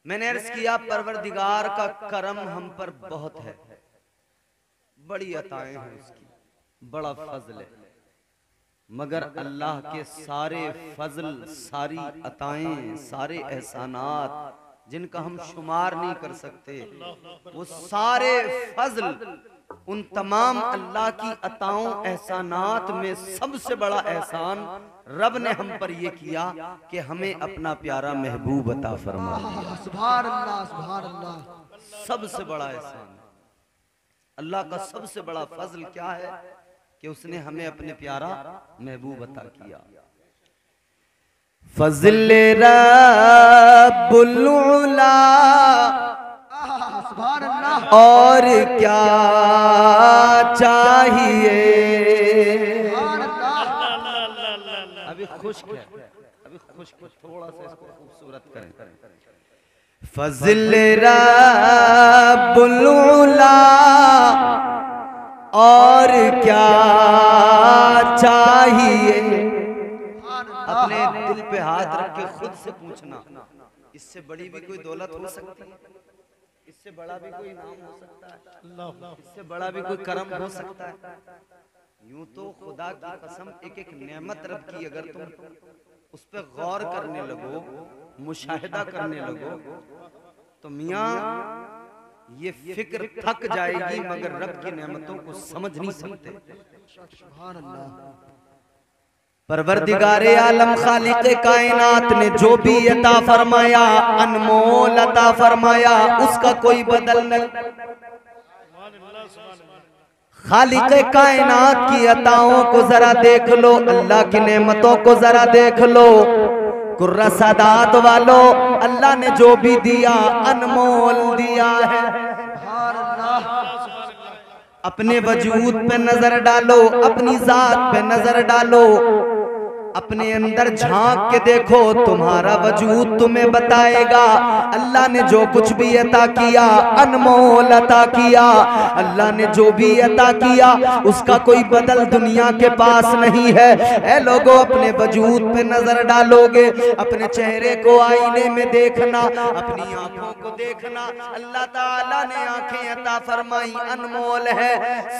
मैंने अर्ज किया परवरदिगार का करम हम पर बहुत है, बड़ी अताएं हैं उसकी, बड़ा फजल है, मगर अल्लाह के सारे फजल, सारी अताएं, सारे एहसानात जिनका हम शुमार नहीं कर सकते, वो सारे फजल, उन तमाम अल्लाह की अताओं एहसानात में सबसे बड़ा एहसान रब ने हम पर यह किया कि हमें अपना प्यारा महबूब अता फरमा दिया। सुभान अल्लाह, सुभान अल्लाह। सबसे बड़ा एहसान अल्लाह का, सबसे बड़ा फजल क्या है कि उसने हमें अपने प्यारा महबूब अता किया। फजल रब्बुल उला, सुभान अल्लाह। और क्या चाहिए। अभी खुश्क है, अभी खुश्क, थोड़ा सा इसको खूबसूरत करें। फजल रब्बुल उला, और क्या चाहिए। अपने दिल पे हाथ रख के खुद से पूछना, इससे बड़ी भी कोई दौलत हो सकती है, इससे बड़ा भी कोई नाम हो सकता है, इससे बड़ा भी कोई करम हो सकता है। यूं तो खुदा की कसम एक एक नेमत रब की अगर तुम उस पर गौर करने लगो, मुशाहिदा करने लगो, तो मियां ये फिक्र थक जाएगी, मगर रब की नेमतों को समझ नहीं सकते। सुभान अल्लाह। परवरदिगारे आलम खालिक़े कायनात ने जो भी अता फरमाया, अनमोल अता फरमाया, उसका कोई बदल नहीं। खालिक़े कायनात की अताओं को जरा देख लो, अल्लाह की नेमतों को जरा देख लो। कुर्रा सादात वालों, अल्लाह ने जो भी दिया अनमोल दिया है। अपने वजूद पे नजर डालो, अपनी जात पे नजर डालो, अपने अंदर झांक के देखो, तुम्हारा वजूद तुम्हें बताएगा अल्लाह ने जो कुछ भी अता किया अनमोल अता किया। अल्लाह ने जो भी अता किया उसका कोई बदल दुनिया के पास नहीं है। ऐ लोगों, अपने वजूद पे नजर डालोगे, अपने चेहरे को आईने में देखना, अपनी आंखों को देखना। अल्लाह ताला ने आंखें अता फरमाई, अनमोल है।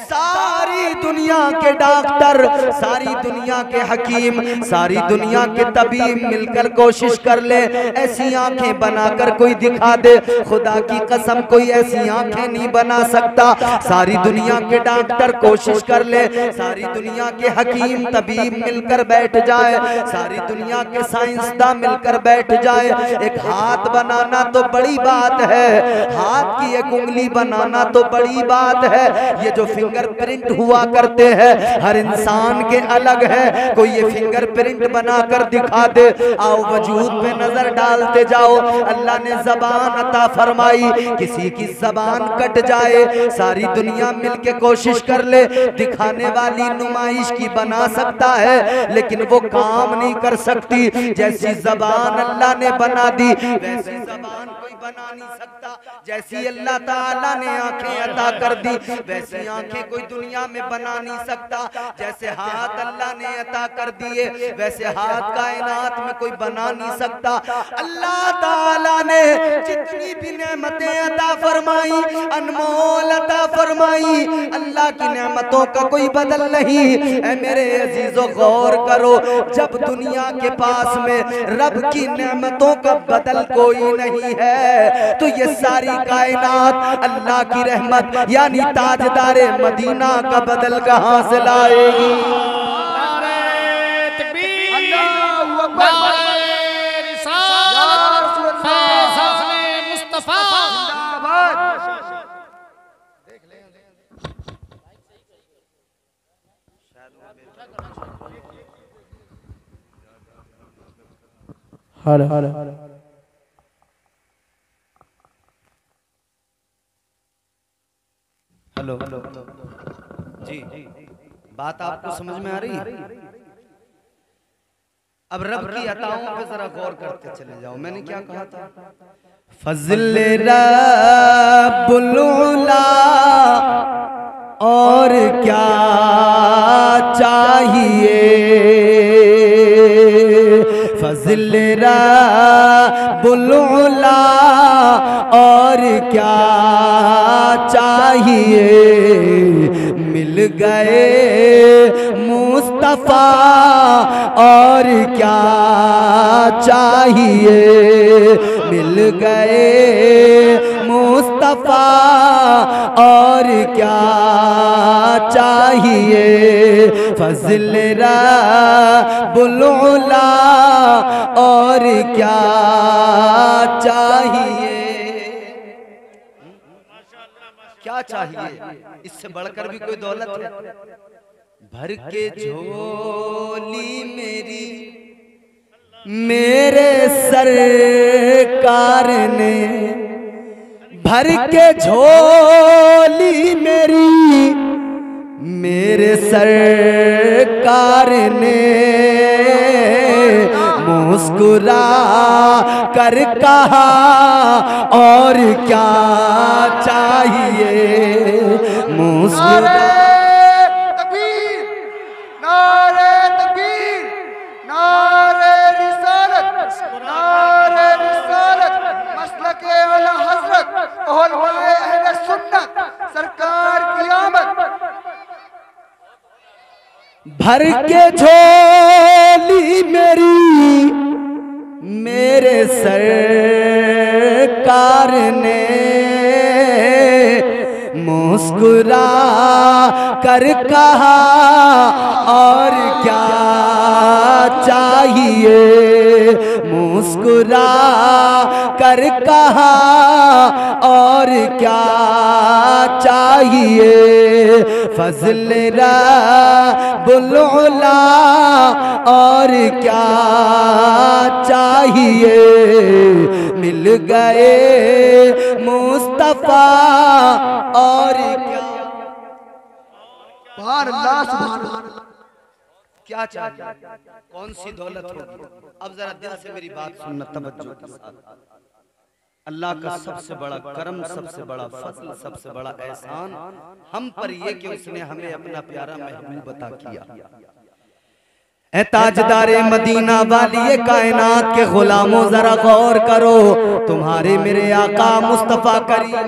सारी दुनिया के डॉक्टर, सारी दुनिया के हकीम, सारी दुनिया के तबीब मिलकर कोशिश कर ले, ऐसी आंखें बनाकर कोई दिखा दे। खुदा की कसम कोई ऐसी आंखें नहीं बना सकता। सारी दुनिया के डॉक्टर कोशिश कर ले, सारी दुनिया के हकीम तबीब मिलकर बैठ जाए, सारी दुनिया के साइंसदान मिलकर बैठ जाए, एक हाथ बनाना तो बड़ी बात है, हाथ की एक उंगली बनाना तो बड़ी बात है। ये जो फिंगरप्रिंट हुआ करते हैं हर इंसान के अलग है, कोई ये फिंगरप्रिंट बनाकर दिखा दे। आओ वजूद पे नजर डालते जाओ। अल्लाह ने जबान अता फरमाई, किसी की जबान कट जाए, सारी दुनिया मिलके कोशिश कर ले, दिखाने वाली नुमाइश की बना सकता है, लेकिन वो काम नहीं कर सकती। जैसी जबान अल्लाह ने बना दी वैसी जबान कोई बना नहीं सकता। जैसी अल्लाह ताला ने आंखें अता कर दी वैसी आंखें कोई दुनिया में बना नहीं सकता। जैसे हाथ अल्लाह ने अता कर दिए वैसे हाथ कायनात में कोई बना नहीं सकता। अल्लाह ताला ने जितनी भी नेमतें अता फरमाई अनमोल अता फरमाई, अल्लाह की नेमतों का कोई बदल नहीं। ऐ मेरे अजीजों गौर करो, जब दुनिया के पास में रब की नेमतों का बदल कोई नहीं है, तो ये सारी कायनात अल्लाह की रहमत यानी ताजदारे मदीना का बदल कहां से लाएगी। हेलो हेलो जी, बात आपको समझ में आ रही है? अब रब की अताओं पे जरा गौर करते चले जाओ। मैंने क्या कहा था? फज़ल रब्बुल उला, और क्या चाहिए। फज़ल रब्बुल उला, और क्या चाहिए, मिल गए मुस्तफा और क्या चाहिए, मिल गए मुस्तफा और क्या चाहिए, फज़ल रब्बुल उला और क्या चाहिए। क्या चाहिए, इससे बढ़कर भी कोई दौलत है? भर के झोली मेरी मेरे सरकार ने, भर के झोली मेरी मेरे सरकार ने, मुस्कुरा कर कहा और क्या चाहिए, मुस्कुरा। सरकार की आमद। भर के झोली मेरी मेरे सरकार ने, मुस्कुरा कर कहा और क्या चाहिए, मुस्कुरा कर कहा और क्या चाहिए, फज़ल रब्बुल उला और क्या चाहिए, मिल गए मुस्तफा और क्या। सुभान अल्लाह, सुभान अल्लाह। क्या चाहिए, कौन सी दौलत होगी? अब जरा दिल से मेरी बात सुनना तवज्जो के साथ। अल्लाह का सबसे बड़ा करम, सबसे बड़ा फज़ल, सबसे बड़ा एहसान हम पर ये कि उसने हमें अपना प्यारा महबूब अता किया। ए ताजदारे मदीना वाली कायनात के गुलामों जरा गौर करो, तुम्हारे मेरे आका मुस्तफा करीम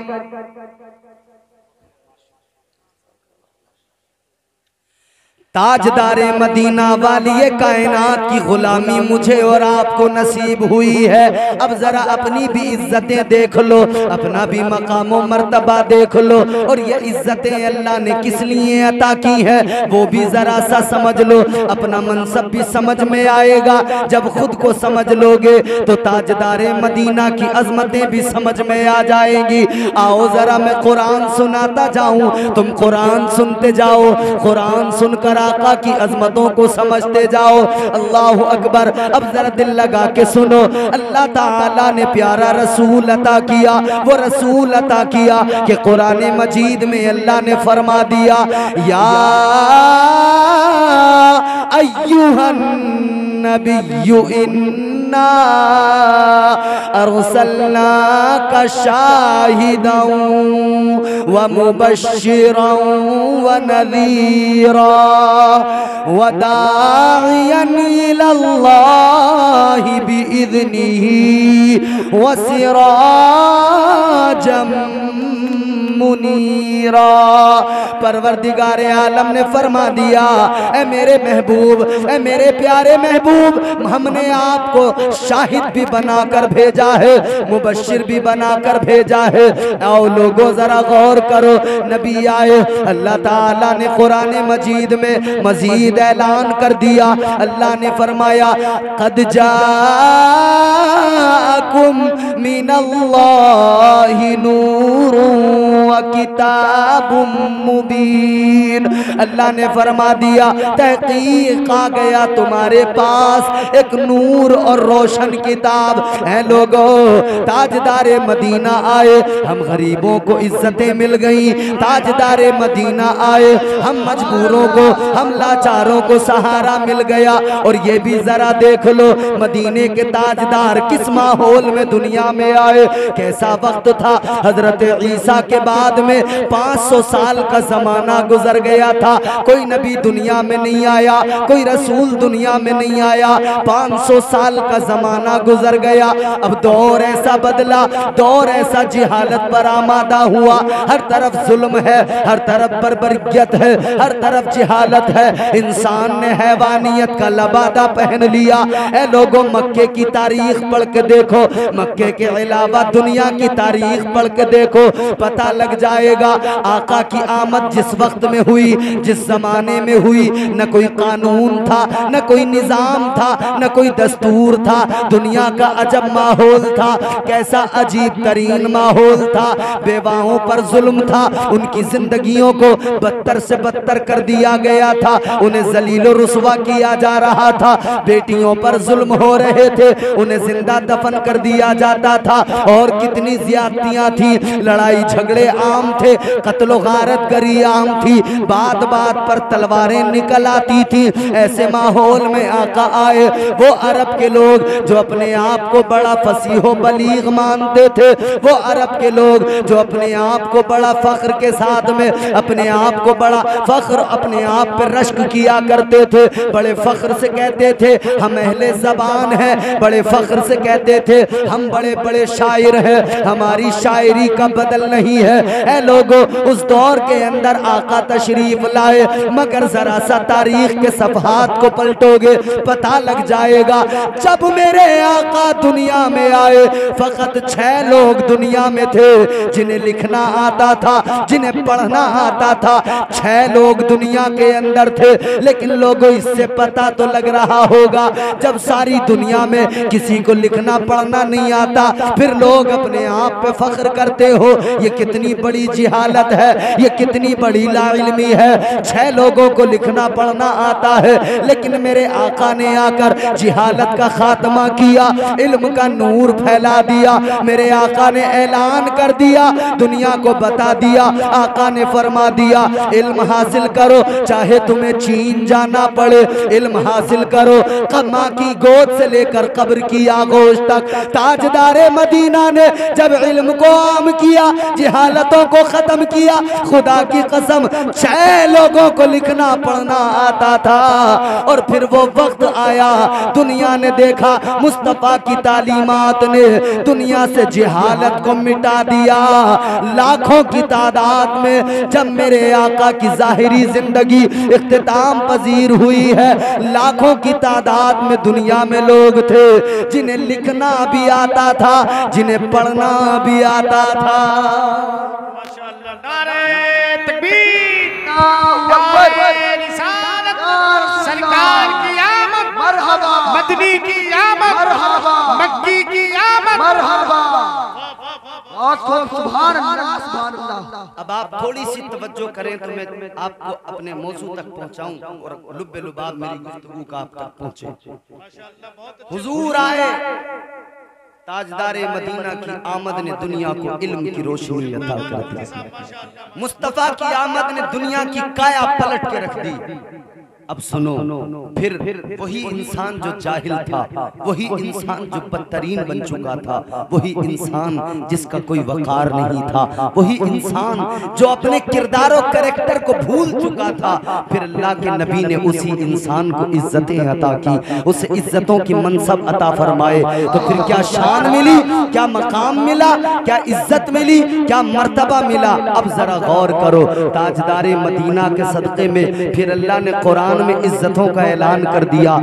ताजदारे मदीना वाली ये कायनात की गुलामी मुझे और आपको नसीब हुई है। अब जरा अपनी भी इज्जतें देख लो, अपना भी मकाम व मर्तबा देख लो, और ये इज्जतें अल्लाह ने किस लिए अता की है वो भी जरा सा समझ लो। अपना मनसब भी समझ में आएगा, जब खुद को समझ लोगे तो ताजदारे मदीना की अजमतें भी समझ में आ जाएंगी। आओ जरा मैं कुरान सुनाता जाऊं, तुम कुरान सुनते जाओ, कुरान सुनकर आका की अजमतों को समझते जाओ। अल्लाह अकबर। अब जरा दिल लगा के सुनो, अल्लाह ताला ने प्यारा रसूल अता किया। वो रसूल अता किया कि कुरान मजीद में अल्लाह ने फरमा दिया, या अय्युहन नबिय्यु इन्ना अरसलनाका शाहिदन व मुबश्शिरन व नज़ीरा व दाइयन इलल्लाहि बिइज़निही व सिराजम मुनीरा। परवरदिगारे आलम ने फरमा दिया, ए मेरे महबूब, ए मेरे प्यारे महबूब, हमने आपको शाहिद भी बनाकर भेजा है, मुबश्शिर भी बनाकर भेजा है। आओ लोगों जरा गौर करो, नबी आए, अल्लाह ताला ने कुरान मजीद में मजीद ऐलान कर दिया। अल्लाह ने फरमाया, कद जाकुम मिनल्लाहि नूरुन व किताबुम मुबीन। अल्लाह ने फरमा दिया, तहकीक आ गया तुम्हारे पास एक नूर और रोशन किताब है। लोगों, ताजदारे मदीना आए, हम गरीबों को इज्जतें मिल गई। ताजदारे मदीना आए, हम मजबूरों को, हम लाचारों को सहारा मिल गया। और ये भी जरा देख लो, मदीने के ताजदार किस माहौल में दुनिया में आए, कैसा वक्त था। हजरत ईसा के बाद बाद में 500 साल का जमाना गुजर गया था, कोई नबी दुनिया में नहीं आया, कोई रसूल दुनिया में नहीं आया। 500 साल का जमाना गुजर गया। अब दौर ऐसा बदला, दौर ऐसा जिहालत पर आमादा हुआ। हर तरफ जुल्म है, हर तरफ बर्बरियत है, हर तरफ जिहालत है। इंसान ने हैवानियत का लबादा पहन लिया। ऐ लोगों, मक्के की तारीख पढ़ के देखो, मक्के के अलावा दुनिया की तारीख पढ़ के देखो, पता लग जाएगा आका की आमद जिस वक्त में हुई, जिस जमाने में हुई, न कोई कानून था, न कोई निजाम था, न कोई दस्तूर था। दुनिया का अजब माहौल था, कैसा अजीब तरीन माहौल था। बेवाओं पर जुल्म था, उनकी जिंदगियों को बदतर से बदतर कर दिया गया था, उन्हें जलीलो रुसवा किया जा रहा था। बेटियों पर जुल्म हो रहे थे, उन्हें जिंदा दफन कर दिया जाता था। और कितनी ज्यादतियां थी, लड़ाई झगड़े आम थे, कत्लो गारत गरी आम थी, बात बात पर तलवारें निकल आती थी। ऐसे माहौल में आका आए। वो अरब के लोग जो अपने आप को बड़ा फसीहो बलीग मानते थे, वो अरब के लोग जो अपने आप को बड़ा फख्र के साथ में, अपने आप को बड़ा फख्र, अपने आप पे रश्क किया करते थे, बड़े फख्र से कहते थे हम अहले ज़बान हैं, बड़े फख्र से कहते थे हम बड़े बड़े शायर हैं, हमारी शायरी का बदल नहीं है। ऐ लोगों, उस दौर के अंदर आका तशरीफ लाए, मगर जरा सा तारीख के सफहात को पलटोगे पता लग जाएगा। जब मेरे आका दुनिया में आए, फकत 6 लोग दुनिया में थे जिन्हें लिखना आता था, जिन्हें पढ़ना आता था। 6 लोग दुनिया के अंदर थे। लेकिन लोगों, इससे पता तो लग रहा होगा, जब सारी दुनिया में किसी को लिखना पढ़ना नहीं आता, फिर लोग अपने आप पे फख्र करते हो। ये कितनी बड़ी जिहालत है, ये कितनी बड़ी लाइल्मी है। 6 लोगों को लिखना पढ़ना आता है, लेकिन मेरे आका ने आकर जिहालत का खात्मा किया, इल्म का नूर फैला दिया। मेरे आका ने ऐलान कर दिया, दुनिया को बता दिया। आका ने फरमा दिया, इल्म हासिल करो, चाहे तुम्हें चीन जाना पड़े, इल्म हासिल करो। माँ की गोद से लेकर कब्र की आगोश तक ताजदारे मदीना ने जब इल्म को आम किया, जिहालतों को खत्म किया, खुदा की कसम 6 लोगों को लिखना पढ़ना आता था। और फिर वो वक्त आया, दुनिया ने देखा मुस्तफा की तालीमात ने दुनिया से जिहालत को मिटा दिया। लाखों की तादाद में जब मेरे आका की जाहिरी जिंदगी इख्तिताम पजीर हुई है, लाखों की तादाद में दुनिया में लोग थे जिन्हें लिखना भी आता था, जिन्हें पढ़ना भी आता था। माशाअल्लाह, नारे तकबीर, नारे रिसालत, सरकार की आमद, मरहबा, मदनी की आमद, मरहबा, मक्की की आमद, मरहबा। सुभान अल्लाह, सुभान अल्लाह। अब आप थोड़ी सी तवज्जो करें तो मैं आपको अपने मौजू तक पहुंचाऊं और लुब्बे लुबाब मेरी गुफ्तगू का आप तक पहुंचे। हुजूर आए, ताजदारे मदीना की आमद ने दुनिया को इल्म की रोशनी अता कर दी। मुस्तफा की आमद ने दुनिया की काया पलट के रख दी। अब सुनो, फिर वही इंसान जो जाहिल था, वही इंसान जो बदतरीन बन चुका था, वही इंसान जिसका कोई वकार नहीं था, वही इंसान जो अपने किरदार और कैरेक्टर को भूल चुका था, फिर अल्लाह के नबी ने उसी इंसान को इज्जतें अता की, उसे इज्जतों की मनसब अता फरमाए। तो फिर क्या शान मिली, क्या मकाम मिला, क्या इज्जत मिली, क्या मर्तबा मिला। अब जरा गौर करो, ताजदारे मदीना के सदक़े में फिर अल्लाह ने कुरान में इज्जतों का ऐलान कर दिया।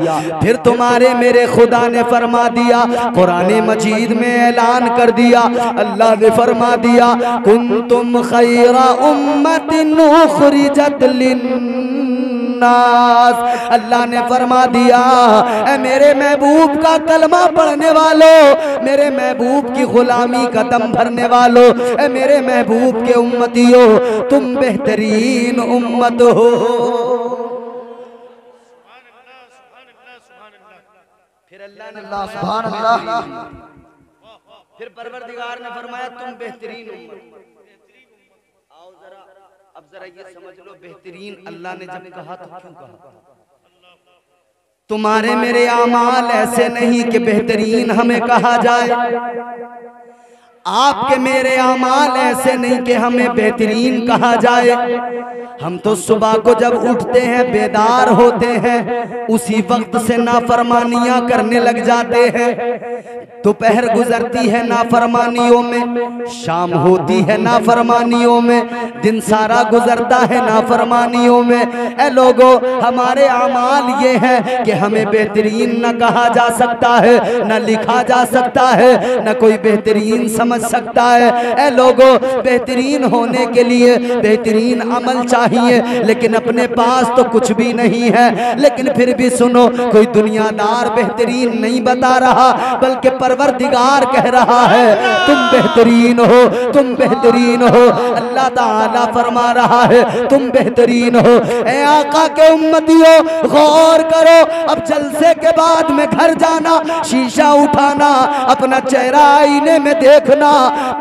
फिर तुम्हारे मेरे खुदा ने फरमा दिया, कुरान मजीद में ऐलान कर दिया, अल्लाह ने फरमा दिया, कुंतुम खैरा उम्मतिन उखरिजत लिन्नास। अल्लाह ने फरमा दिया, ऐ मेरे महबूब का कलमा पढ़ने वालों, मेरे महबूब की गुलामी का दम भरने वालों, ऐ मेरे महबूब के उम्मतियों, तुम बेहतरीन उम्मत हो। फिर अल्लाह ने सुभान अल्लाह, फिर परवरदिगार ने फरमाया तुम बेहतरीन उम्मत। आओ जरा, अब जरा ये समझ लो, बेहतरीन अल्लाह ने जब कहा तो क्यों कहा? तुम्हारे मेरे आमाल ऐसे नहीं कि बेहतरीन हमें कहा जाए। आपके मेरे आमाल ऐसे नहीं कि हमें बेहतरीन कहा जाए। हम तो सुबह को जब उठते हैं, बेदार होते हैं, उसी वक्त से नाफरमानियां करने लग जाते हैं। दोपहर गुजरती है नाफरमानियों में, शाम होती है नाफरमानियों में, दिन सारा गुजरता है नाफरमानियों में। ए लोगो, हमारे आमाल ये हैं कि हमें बेहतरीन न कहा जा सकता है, न लिखा जा सकता है, न कोई बेहतरीन समझ सकता है। ए लोगो, बेहतरीन होने के लिए बेहतरीन अमल चाहिए, लेकिन अपने पास तो कुछ भी नहीं है। लेकिन फिर भी सुनो, कोई दुनियादार बेहतरीन नहीं बता रहा, बल्कि परवरदिगार कह रहा है तुम बेहतरीन हो, तुम बेहतरीन हो। अल्लाह ताला फरमा रहा है तुम बेहतरीन हो। ए आका के उम्मतियों, गौर करो। अब जलसे के बाद में घर जाना, शीशा उठाना, अपना चेहरा आईने में देखना,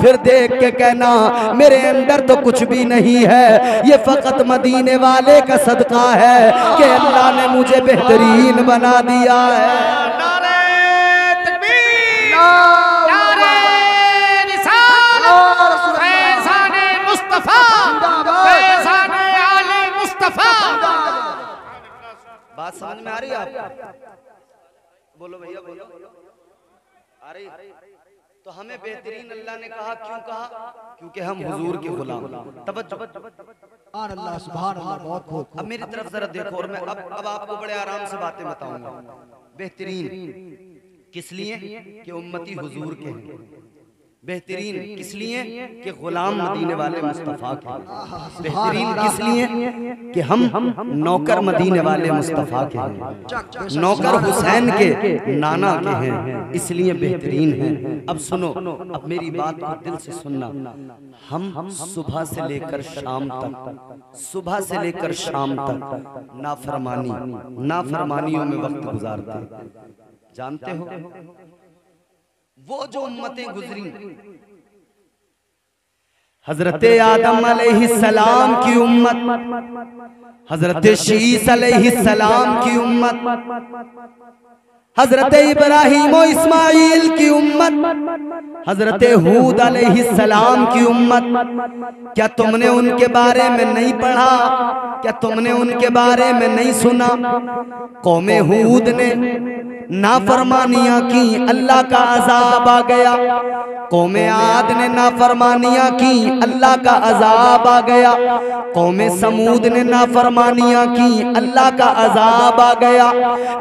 फिर देख के कहना मेरे अंदर तो कुछ भी नहीं है, ये फकत मदीने वाले का सदका है कि अल्लाह ने मुझे बेहतरीन बना दिया है। नारे तकबीर, नारे रिसालत, फैज़ाने मुस्तफा, फैज़ाने आले मुस्तफा। बात समझ में आ रही है आपको? बोलो भैया, बोलो। आ रही? तो हमें बेहतरीन अल्लाह ने कहा, क्यों कहा? क्योंकि हम हुजूर के गुलाम। तवज्जो, सुभान अल्लाह, सुभान अल्लाह, बहुत खूब। अब मेरी तरफ जरा देखो, और मैं अब आपको बड़े आराम से बातें बताऊंगा। बेहतरीन किस लिए कि उम्मती हुजूर के हैं। बेहतरीन किस लिए कि गुलाम मदीने वाले मुस्तफ़ा के। बेहतरीन किस लिए कि हम नौकर मदीने वाले मुस्तफ़ा के हैं, नौकर हुसैन के नाना के हैं, इसलिए बेहतरीन हैं। अब सुनो, अब मेरी बात को दिल से सुनना। हम सुबह से लेकर शाम तक, सुबह से लेकर शाम तक नाफरमानियों में वक्त गुजारते। जानते हो वो जो उम्मतें गुजरी, हजरत आदम अलैहिस्सलाम की उम्मत, हजरत शीस अलैहिस्सलाम की उम्मत, हजरत इब्राहीम और इस्माइल की उम्मत, हजरत हूद अलैहिस्सलाम की उम्मत। क्या तुमने उनके बारे में नहीं पढ़ा? क्या तुमने उनके बारे में नहीं सुना? कौमे हूद ने नाफरमानियां की, अल्लाह का अजाब आ गया। कौमे आद ने नाफरमानियां की, अल्लाह का अजाब आ गया। कौमे समूद ने नाफरमानियां की, अल्लाह का अजाब आ गया।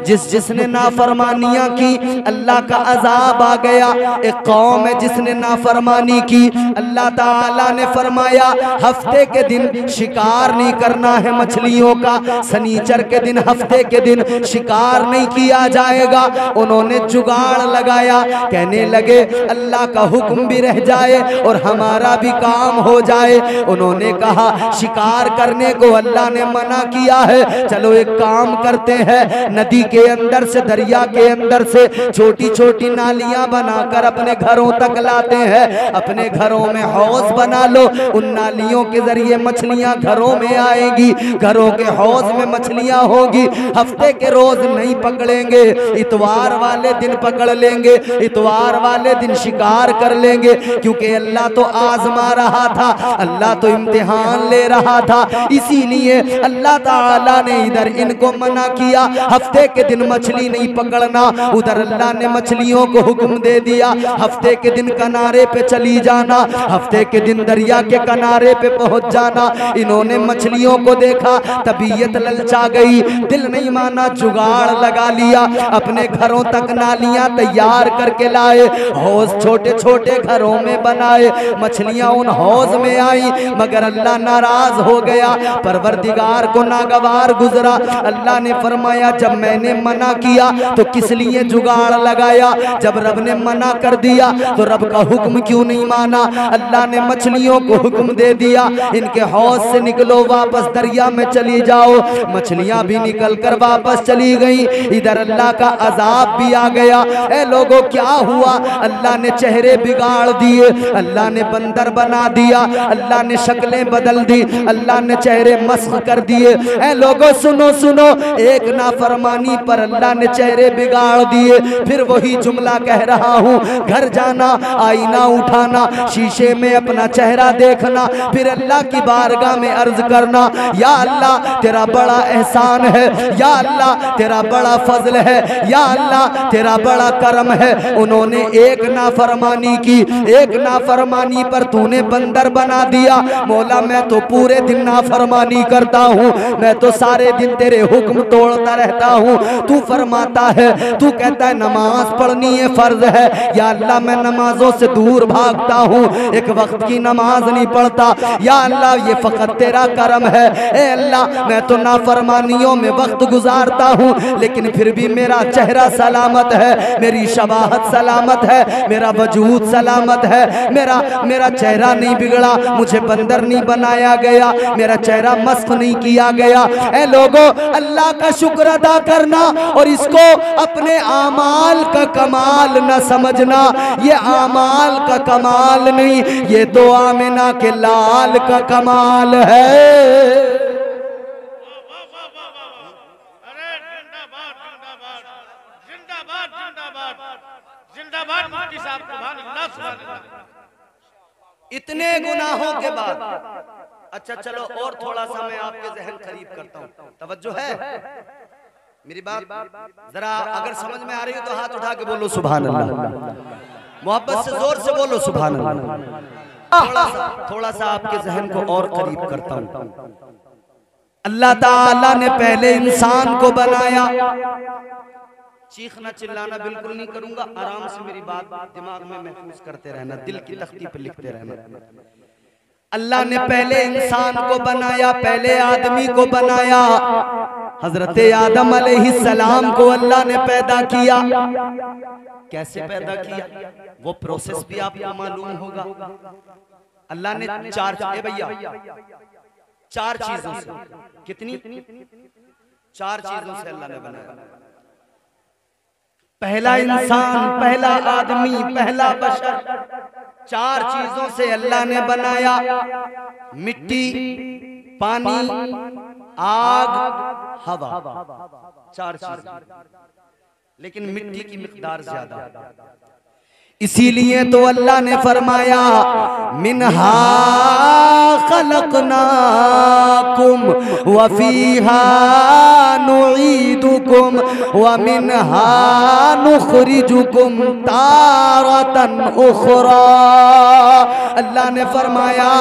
जिसने नाफरमानियां की, अल्लाह का अजाब आ गया। एक कौम है जिसने नाफरमानी की, अल्लाह ताला ने फरमाया हफ्ते के दिन शिकार नहीं करना है मछलियों का, शनिचर के दिन, हफ्ते के दिन शिकार नहीं किया जाएगा। उन्होंने जुगाड़ लगाया, कहने लगे अल्लाह का हुक्म भी रह जाए और हमारा भी काम हो जाए। उन्होंने कहा शिकार करने को अल्लाह ने मना किया है, चलो एक काम करते हैं, नदी के अंदर से, दरिया के अंदर से छोटी छोटी नालियां बनाकर अपने घरों तक लाते हैं। अपने घरों में हौज बना लो, उन नालियों के जरिए मछलियां घरों में आएगी, घरों के हौज में मछलियां होगी। हफ्ते के रोज नहीं पकड़ेंगे, इतवार वाले दिन पकड़ लेंगे, इतवार वाले दिन शिकार कर लेंगे, क्योंकि अल्लाह तो आजमा रहा था, अल्लाह तो इम्तिहान ले रहा था। इसीलिए अल्लाह ताला ने इधर इनको मना किया, हफ्ते के दिन मछली नहीं पकड़ना। उधर अल्लाह ने मछलियों को हुक्म दे दिया हफ्ते के दिन किनारे पे चली जाना, हफ्ते के दिन दरिया के किनारे पे पहुंच जाना। इन्होंने मछलियों को देखा, तबीयत ललचा गई, दिल नहीं माना, जुगाड़ लगा लिया, अपने घरों तक नालियां तैयार करके लाए, हौज छोटे छोटे घरों में बनाए। मछलियां उन हौज में आई, मगर अल्लाह नाराज हो गया, परवरदिगार को नागवार गुजरा। अल्लाह ने फरमाया जब मैंने मना किया तो किस लिए जुगाड़ लगाया? जब रब ने मना कर दिया तो रब का हुक्म क्यों नहीं माना? अल्लाह ने मछलियों को हुक्म दे दिया इनके हौज से निकलो, वापस दरिया में चली जाओ। मछलियां भी निकल कर वापस चली गई। इधर अल्लाह का अजाब भी आ गया। ए लोगों क्या हुआ? अल्लाह ने चेहरे बिगाड़ दिए, अल्लाह ने बंदर बना दिया, अल्लाह ने शक्लें बदल दी, अल्लाह ने चेहरे मस्ख कर दिए। ए लोगों सुनो सुनो, एक नाफरमानी पर अल्लाह ने चेहरे बिगाड़ दिए। फिर वही जुमला कह रहा हूँ, घर जाना, आईना उठाना, शीशे में अपना चेहरा देखना, फिर अल्लाह की बारगाह में अर्ज करना, या अल्लाह तेरा बड़ा एहसान है, या अल्लाह तेरा बड़ा फजल है, या अल्लाह तेरा बड़ा करम है। उन्होंने एक नाफरमानी की, एक नाफरमानी पर तूने बंदर बना दिया। मौला मैं तो पूरे दिन नाफरमानी करता हूँ, मैं तो सारे दिन तेरे हुक्म तोड़ता रहता हूँ। तू फरमाता है, तू कहता है नमाज पढ़नी है फर्ज है, या अल्लाह मैं नमाजों से दूर भागता हूँ, एक वक्त की नमाज नहीं पढ़ता, या अल्लाह ये फकत तेरा करम है। ए अल्लाह मैं तो नाफरमानियों में वक्त गुजारता हूँ, लेकिन फिर भी मेरा चेहरा सलामत है, मेरी शबाहत सलामत है, मेरा वजूद सलामत है, मेरा चेहरा नहीं बिगड़ा, मुझे बंदर नहीं बनाया गया, मेरा चेहरा मस्क नहीं किया गया। ए लोगों अल्लाह का शुक्र अदा करना और इसको अपने आमाल का कमाल न समझना। ये आमाल का कमाल नहीं, ये तो आमिना के लाल का कमाल है। इतने गुनाहों के बाद, अच्छा चलो और थोड़ा सा मैं आपके जहन करीब करता हूँ, तवज्जो है मेरी बात? जरा अगर समझ में आ रही हो तो हाथ उठा के बोलो सुभान अल्लाह, मोहब्बत से जोर से बोलो सुभान अल्लाह। थोड़ा सा आपके जहन को और करीब करता हूँ। अल्लाह ताला ने पहले इंसान को बनाया, चीखना चिल्लाना बिल्कुल नहीं करूंगा, आराम से मेरी बात दिमाग में महफूज करते रहना, दिल की तख्ती पर लिखते रहना। अल्लाह ने पहले इंसान को बनाया, पहले आदमी को बनाया। हजरत आदम अलैहिस्सलाम को अल्लाह ने पैदा किया। कैसे पैदा किया वो प्रोसेस भी आपको मालूम होगा। अल्लाह ने चार चीजों से, कितनी? चार चीजों से अल्लाह ने बनाया। पहला इंसान, पहला आदमी, पहला बशर, चार चीजों से अल्लाह ने बनाया। मिट्टी, पानी, आग, हवा, चार चीज, लेकिन मिट्टी की मिकदार ज्यादा। इसीलिए तो अल्लाह ने फरमाया मिनहा खलकनाकुम व फीहा नुईदुकुम व मिनहा नुखरिजुकुम तारतन उखरा। अल्लाह ने फरमाया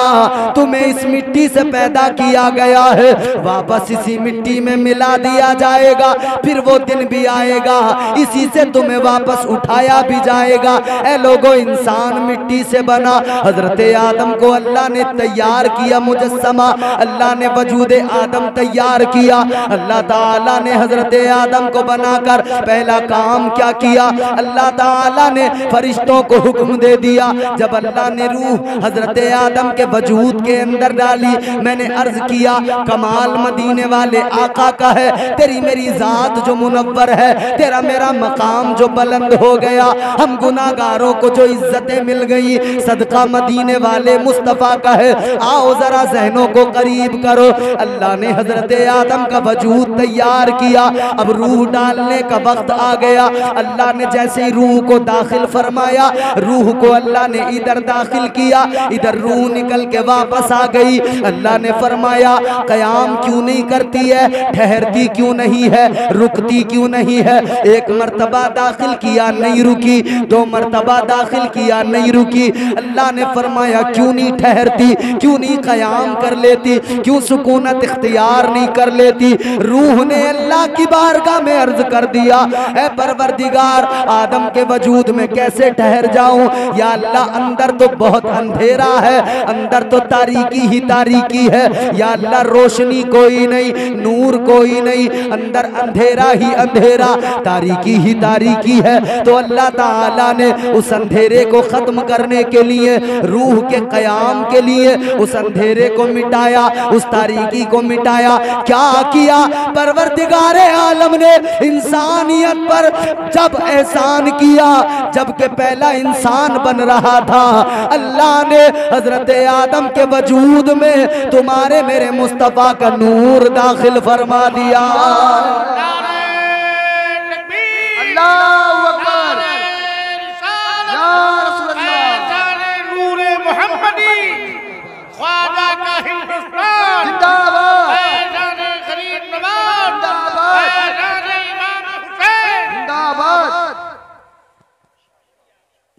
तुम्हें इस मिट्टी से पैदा किया गया है, वापस इसी मिट्टी में मिला दिया जाएगा, फिर वो दिन भी आएगा इसी से तुम्हें वापस उठाया भी जाएगा। ए लोगों इंसान मिट्टी से बना। हजरत आदम को अल्लाह ने तैयार किया मुजस्समा, अल्लाह ने वजूद आदम तैयार किया। अल्लाह ताला ने हजरत आदम को बनाकर पहला काम क्या किया? अल्लाह ताला ने फरिश्तों को हुक्म दे दिया। जब अल्लाह ने रूह हजरत आदम के वजूद के अंदर डाली, मैंने अर्ज किया कमाल मदीने वाले आका का है, तेरी मेरी जात जो मुनव्वर है, तेरा मेरा मकाम जो बुलंद हो गया, हम गुनाहगारों को जो इज्जतें मिल गई, सदका मदीने वाले मुस्तफ़ा का है। आओ जरा जहनों को करीब करो। अल्लाह ने हजरत आदम का वजूद तैयार किया, अब रूह डालने का वक्त आ गया। अल्लाह ने जैसे ही रूह को दाखिल फरमाया, रूह को अल्लाह ने इधर दाखिल किया, इधर रूह निकल के वापस आ गई। अल्लाह ने फरमाया कयाम क्यों नहीं करती है, ठहरती क्यों नहीं है, रुकती क्यों नहीं है? एक मर्तबा दाखिल किया नहीं रुकी, दो मर्तबा दाखिल किया नहीं रुकी। अल्लाह ने फरमाया क्यों नहीं ठहरती, क्यों नहीं कयाम कर लेती, क्यों सुकूनत इख्तियार नहीं कर लेती? रूह ने अल्लाह की बारगाह में अर्ज कर दिया, ऐ परवरदिगार आदम के वजूद में कैसे ठहर जाऊं? या अल्लाह अंदर तो बहुत अंधेरा है, अंदर तो तारीकी ही तारीकी है। या अल्लाह रोशनी कोई नहीं, नूर कोई नहीं, अंदर अंधेरा ही अंधेरा, तारीकी ही तारीकी है। तो अल्लाह ताला ने उस अंधेरे को खत्म करने के लिए, रूह के कयाम के लिए उस अंधेरे को मिटाया, उस तारीकी को मिटाया। क्या किया परवरदिगारे आलम ने इंसानियत पर जब एहसान किया, जबकि पहला इंसान बन रहा था, अल्लाह ने हजरत आदम के वजूद में तुम्हारे मेरे मुस्तफा का नूर दाखिल फरमा दिया।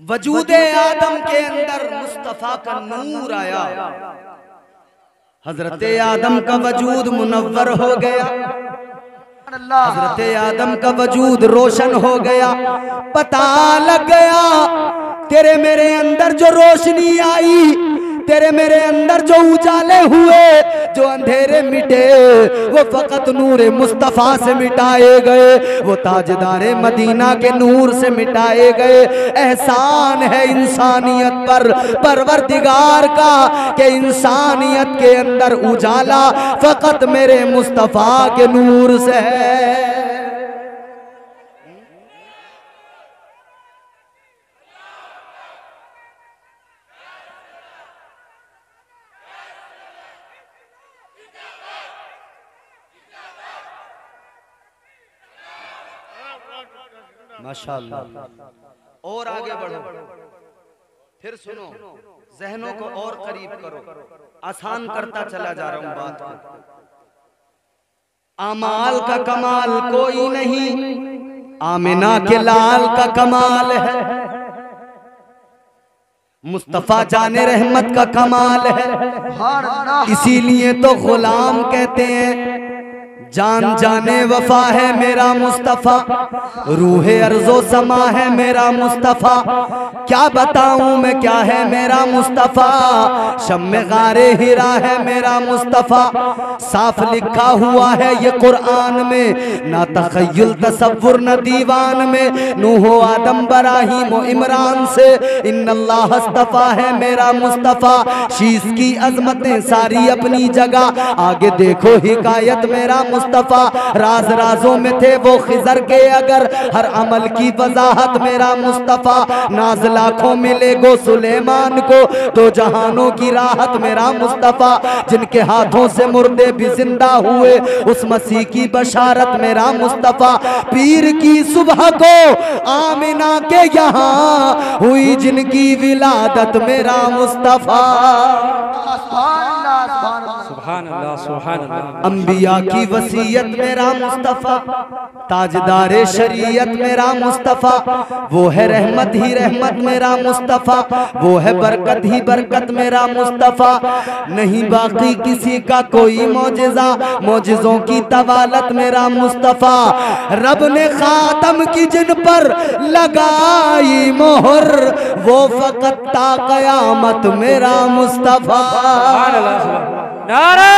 वजूदे आदम के अंदर मुस्तफा का नूर आया, हजरत आदम का वजूद मुनव्वर हो गया, हजरत आदम का वजूद रोशन हो गया। पता लग गया तेरे मेरे अंदर जो रोशनी आई, तेरे मेरे अंदर जो उजाले हुए, जो अंधेरे मिटे, वो फकत नूरे मुस्तफा से मिटाए गए, वो ताजदारे मदीना के नूर से मिटाए गए। एहसान है इंसानियत पर परवरदिगार का कि इंसानियत के अंदर उजाला फकत मेरे मुस्तफा के नूर से है। माशाअल्लाह। और आगे बढ़ो, फिर सुनो, जहनों को और करीब करो, आसान करता चला जा रहा हूं बात को। आमाल का कमाल कोई नहीं, आमिना के लाल का कमाल है, मुस्तफा जाने रहमत का कमाल है। इसीलिए तो गुलाम कहते हैं, जान जाने वफा है मेरा मुस्तफा, रूहे अर्जो समा है मेरा मुस्तफा। क्या बताऊं मैं क्या है मेरा मुस्तफा, शम्मे गारे हिरा है मेरा मुस्तफा। साफ लिखा हुआ है ये कुरान में, ना तखय्युल तसव्वुर न दीवान में। नूह आदम बराहीम इमरान से इन्नल्लाह अस्तफा है मेरा मुस्तफा। शीश की अजमतें सारी अपनी जगह, आगे देखो हिकायत मेरा मुस्तफा। राज राजों में थे वो खिजर के अगर, हर अमल की वजाहत मेरा मुस्तफा। नाज लाखों मिले गो सुलेमान को, तो जहानों की राहत मेरा मुस्तफा। जिनके हाथों से मुर्दे भी जिंदा हुए, उस मसीह की बशारत मेरा मुस्तफा। पीर की सुबह को आमिना के यहाँ हुई जिनकी विलादत मेरा मुस्तफा। सुभान अल्लाह सुभान अल्लाह। अंबिया की वसीयत मेरा मुस्तफा, ताजदारे शरीयत मेरा मुस्तफा। वो है रहमत ही रहमत मेरा मुस्तफा, वो है बरकत ही बरकत मेरा मुस्तफा। नहीं बाकी किसी का कोई मौजिजा, मौजिजों की तवालत मेरा मुस्तफा। रब ने खातम की जिन पर लगाई मोहर, वो फकत ता कयामत मेरा मुस्तफा। नारे